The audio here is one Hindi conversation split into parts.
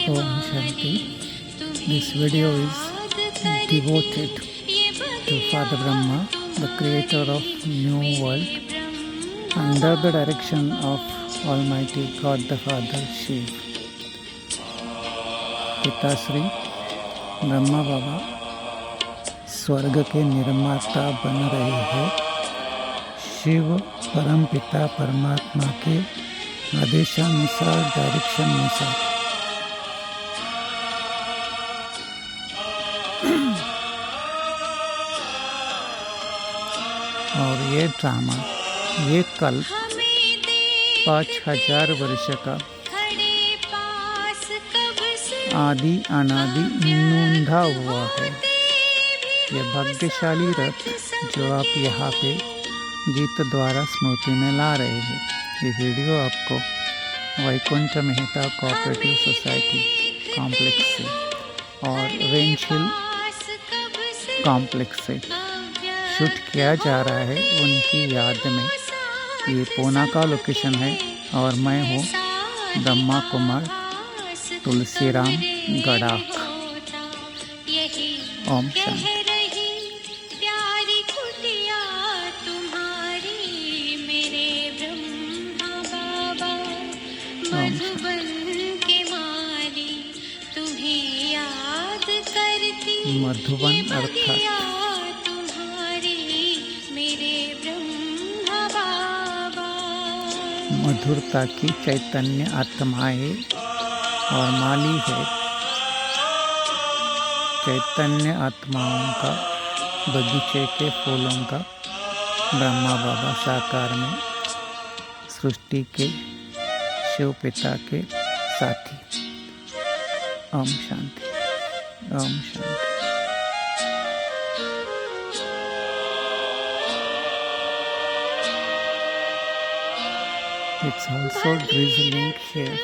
Om Shanti. This video is devoted to Father Brahma, the creator of new world, under the direction of Almighty God the Father Shiv. पिताश्री ब्रह्मा बाबा स्वर्ग के निर्माता बन रहे हैं। शिव परम पिता परमात्मा के आदेशानुसार, डायरेक्शन अनुसार। और ये ड्रामा, ये कल्प 5000 वर्ष का आदि अनादि नूंधा हुआ है। यह भाग्यशाली रथ जो आप यहाँ पे गीत द्वारा स्मृति में ला रहे हैं। ये वीडियो आपको Vaikunth Mehta cooperative society complex से और रेंज हिल कॉम्प्लेक्स से शूट किया जा रहा है उनकी याद में। ये पूना का लोकेशन है और मैं हूँ ब्रह्मा कुमार तुलसीराम गड़ाख। ओम शांति। मधुबन अर्थात मधुरता की चैतन्य आत्माएं और माली है चैतन्य आत्माओं का बगीचे के फूलों का ब्रह्मा बाबा साकार में सृष्टि के शिव पिता के साथी। Om Shanti. Om Shanti. It's also drizzling here.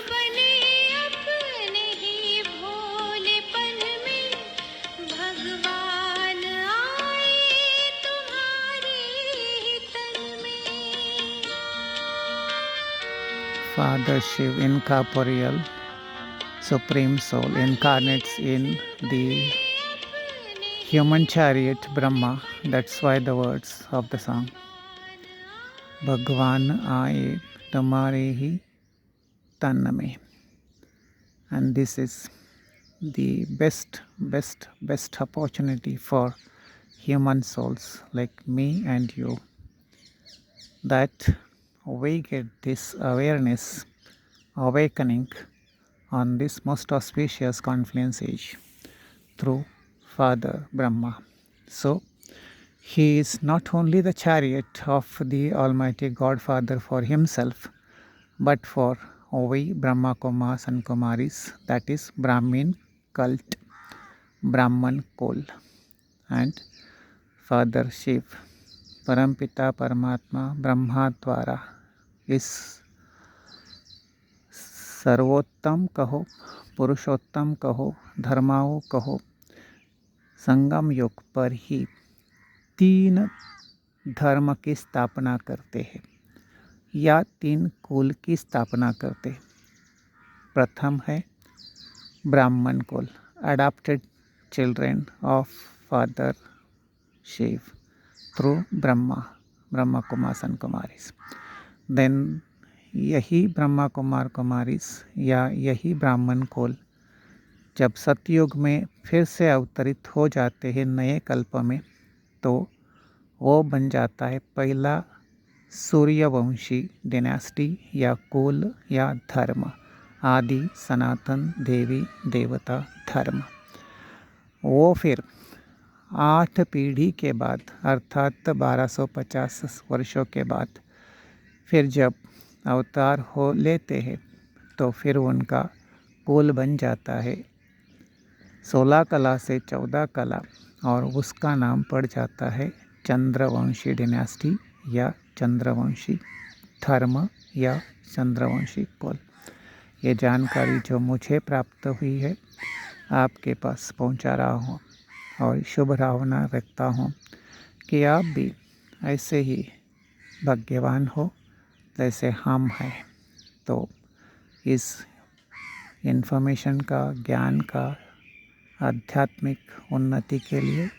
Father Shiv, incorporeal Supreme Soul, incarnates in the human chariot Brahma. That's why the words of the song. Bhagwan aaye तुम्हारे ही तन में. And this is the best opportunity for human souls like me and you, that we get this awareness awakening on this most auspicious confluence age through Father Brahma. So he is not only the chariot of the Almighty Godfather for himself, but for we Brahma Kumars and Kumaris, that is Brahmin cult, Brahman Kol, and Father Shiv, Parampita Paramatma Brahma द्वारा इस सर्वोत्तम कहो, पुरुषोत्तम कहो, धर्माओं कहो, संगम युग पर ही 3 धर्म की स्थापना करते हैं या 3 कुल की स्थापना करते हैं। प्रथम है ब्राह्मण कुल, adopted children of father Shiv through Brahma Kumar and Kumaris. Then यही ब्रह्मा कुमार कुमारीज या यही ब्राह्मण कुल जब सतयुग में फिर से अवतरित हो जाते हैं नए कल्प में, तो वो बन जाता है पहला सूर्यवंशी डिनेस्टी या कुल या धर्म, आदि सनातन देवी देवता धर्म। वो फिर 8 पीढ़ी के बाद अर्थात 1250 वर्षों के बाद फिर जब अवतार हो लेते हैं तो फिर उनका कुल बन जाता है 16 कला से 14 कला और उसका नाम पड़ जाता है चंद्रवंशी डिनेस्टी या चंद्रवंशी धर्म या चंद्रवंशी कुल। ये जानकारी जो मुझे प्राप्त हुई है आपके पास पहुंचा रहा हूँ और शुभ भावना रखता हूँ कि आप भी ऐसे ही भाग्यवान हो जैसे हम हैं। तो इस इन्फॉर्मेशन का, ज्ञान का, आध्यात्मिक उन्नति के लिए,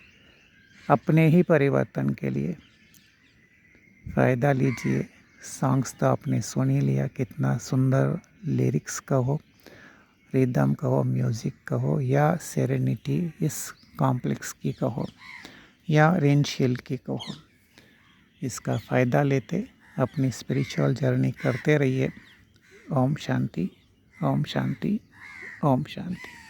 अपने ही परिवर्तन के लिए फ़ायदा लीजिए। सॉन्ग्स तो आपने सुन ही लिया, कितना सुंदर लिरिक्स कहो, रिदम कहो, म्यूज़िक कहो, या सेरेनिटी इस कॉम्प्लेक्स की कहो, या रेनशील्ड की कहो, इसका फ़ायदा लेते अपनी स्पिरिचुअल जर्नी करते रहिए। ओम शांति, ओम शांति, ओम शांति।